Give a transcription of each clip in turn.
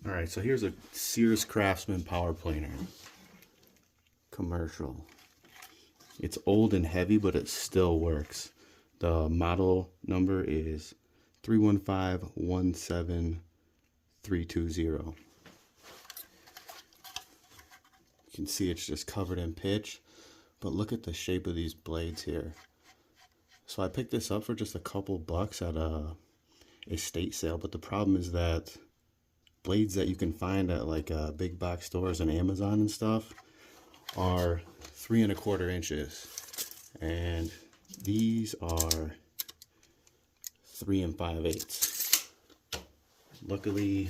All right, so here's a Sears Craftsman Power Planer. Commercial. It's old and heavy, but it still works. The model number is 315-17320. You can see it's just covered in pitch, but look at the shape of these blades here. So I picked this up for just a couple bucks at a estate sale, but the problem is that blades that you can find at like big box stores and Amazon and stuff are 3 1/4 inches, and these are 3 5/8. Luckily,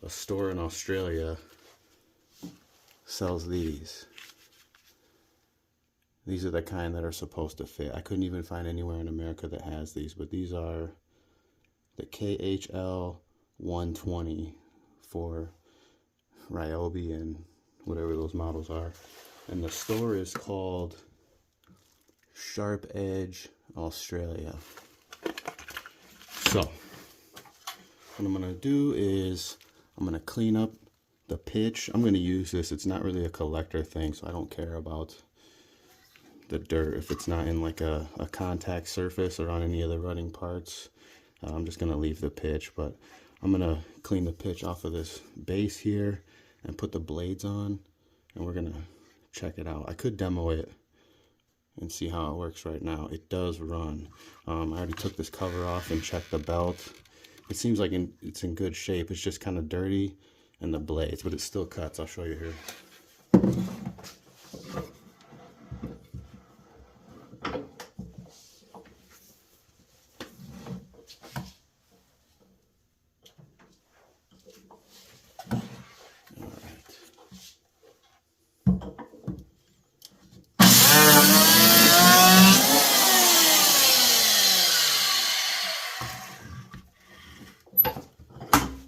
a store in Australia sells these. These are the kind that are supposed to fit. I couldn't even find anywhere in America that has these, but these are the KHL 120 for Ryobi and whatever those models are. And the store is called Sharp Edge Australia. So what I'm gonna do is I'm gonna clean up the pitch. I'm gonna use this. It's not really a collector thing, so I don't care about the dirt if it's not in like a contact surface or on any of the running parts. I'm just gonna leave the pitch, but I'm gonna clean the pitch off of this base here and put the blades on, and we're gonna check it out. I could demo it and see how it works right now. It does run. I already took this cover off and checked the belt. It seems like it's in good shape. It's just kind of dirty in the blades, but it still cuts. I'll show you here.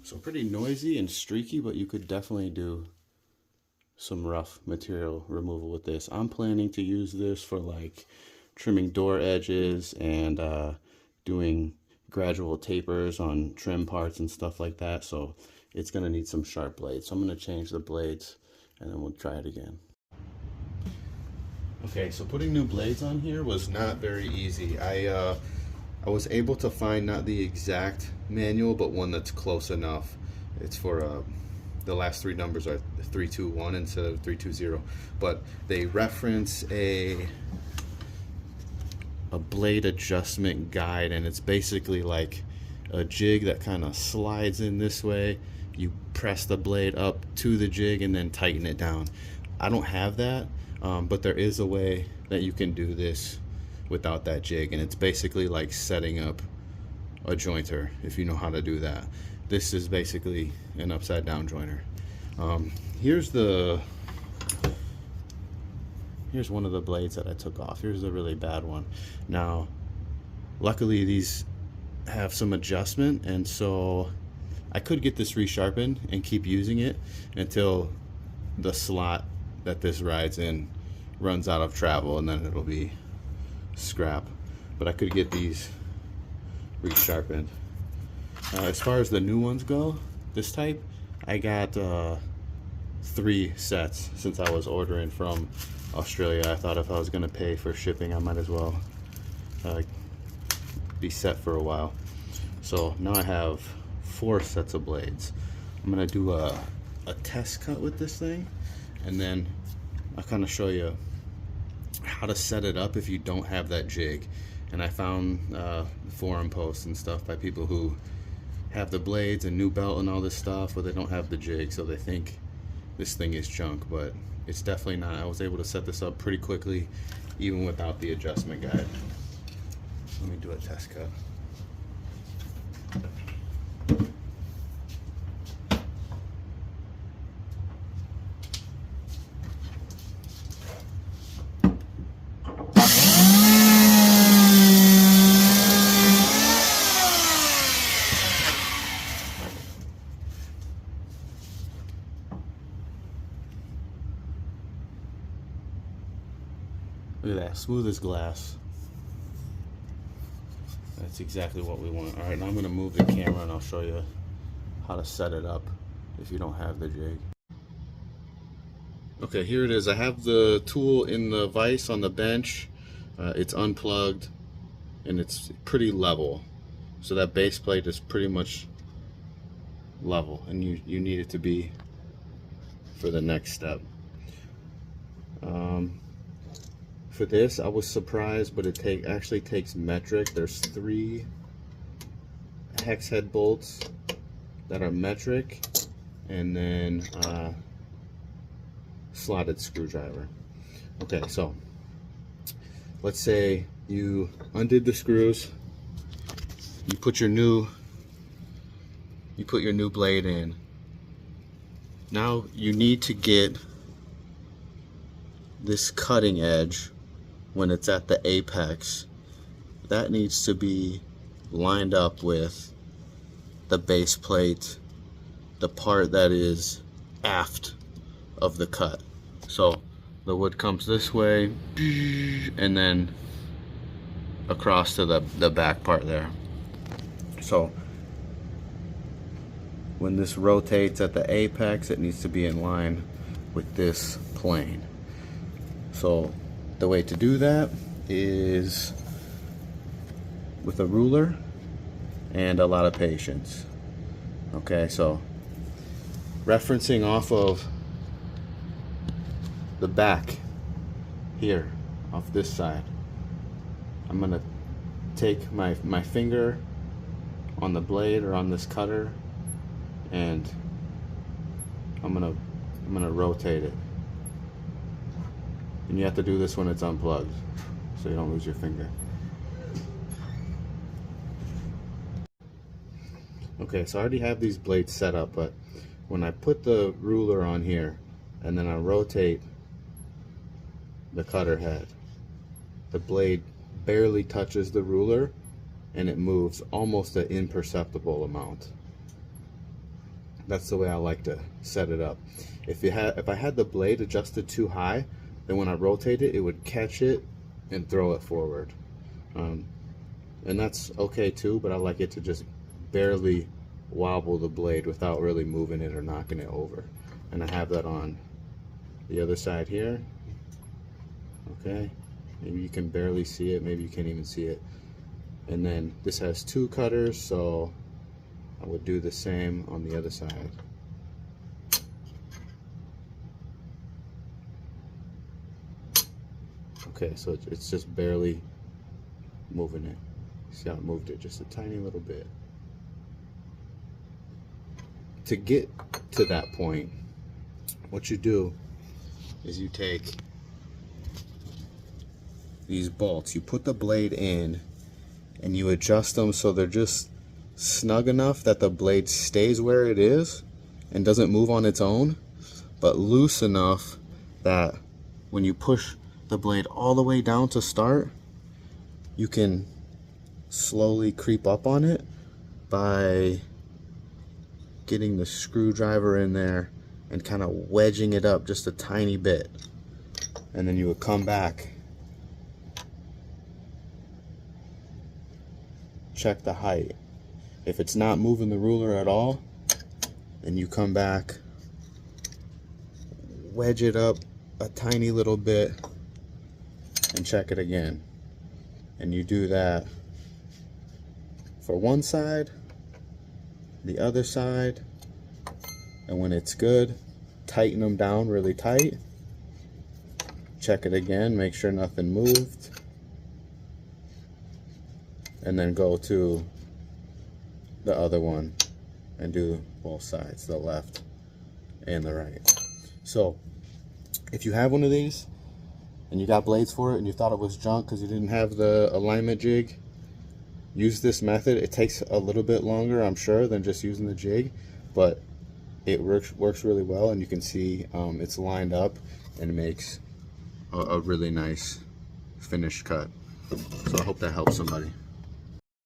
So pretty noisy and streaky, but you could definitely do some rough material removal with this. I'm planning to use this for like trimming door edges and doing gradual tapers on trim parts and stuff like that. So it's gonna need some sharp blades. So I'm gonna change the blades and then we'll try it again. Okay, so putting new blades on here was not very easy. I was able to find not the exact manual, but one that's close enough. It's for the last 3 numbers are 321 instead of 320, but they reference a blade adjustment guide, and it's basically like a jig that kind of slides in this way. You press the blade up to the jig and then tighten it down. I don't have that, but there is a way that you can do this without that jig, and it's basically like setting up a jointer if you know how to do that. This is basically an upside down jointer. Here's one of the blades that I took off. Here's a really bad one. Now luckily these have some adjustment, and so I could get this resharpened and keep using it until the slot that this rides in runs out of travel, and then it'll be scrap. But I could get these resharpened. As far as the new ones go, this type, I got 3 sets since I was ordering from Australia. I thought if I was gonna pay for shipping, I might as well be set for a while. So now I have 4 sets of blades. I'm gonna do a test cut with this thing, and then I'll kind of show you how to set it up if you don't have that jig. And I found forum posts and stuff by people who have the blades and new belt and all this stuff, but they don't have the jig, so they think this thing is junk, but it's definitely not. I was able to set this up pretty quickly even without the adjustment guide. Let me do a test cut. Look at that, smooth as glass. That's exactly what we want. All right, now I'm gonna move the camera and I'll show you how to set it up if you don't have the jig. Okay, here it is. I have the tool in the vise on the bench. It's unplugged and it's pretty level. So that base plate is pretty much level, and you need it to be for the next step. For this, I was surprised, but it actually takes metric. There's 3 hex head bolts that are metric, and then slotted screwdriver. Okay, so let's say you undid the screws, you put your new blade in. Now you need to get this cutting edge when it's at the apex. That needs to be lined up with the base plate, the part that is aft of the cut. So the wood comes this way and then across to the back part there. So when this rotates at the apex, it needs to be in line with this plane. So the way to do that is with a ruler and a lot of patience. Okay, so referencing off of the back here, off this side, I'm gonna take my finger on the blade or on this cutter, and I'm gonna rotate it. And you have to do this when it's unplugged, so you don't lose your finger. Okay, so I already have these blades set up, but when I put the ruler on here and then I rotate the cutter head, the blade barely touches the ruler and it moves almost an imperceptible amount. That's the way I like to set it up. If I had the blade adjusted too high, then when I rotate it, it would catch it and throw it forward. And that's okay too, but I like it to just barely wobble the blade without really moving it or knocking it over. And I have that on the other side here. Okay, maybe you can barely see it, maybe you can't even see it. And then this has 2 cutters, so I would do the same on the other side. Okay, so it's just barely moving it. See how it moved it just a tiny little bit. To get to that point, what you do is you take these bolts, you put the blade in, and you adjust them so they're just snug enough that the blade stays where it is and doesn't move on its own, but loose enough that when you push the blade all the way down to start, you can slowly creep up on it by getting the screwdriver in there and kind of wedging it up just a tiny bit. And then you would come back, check the height. If it's not moving the ruler at all, then you come back, wedge it up a tiny little bit, and check it again. And you do that for one side, the other side, and when it's good, tighten them down really tight. Check it again, make sure nothing moved, and then go to the other one and do both sides, the left and the right. So if you have one of these and you got blades for it and you thought it was junk because you didn't have the alignment jig, use this method. It takes a little bit longer, I'm sure, than just using the jig, but it works really well, and you can see it's lined up and makes a really nice finished cut. So I hope that helps somebody.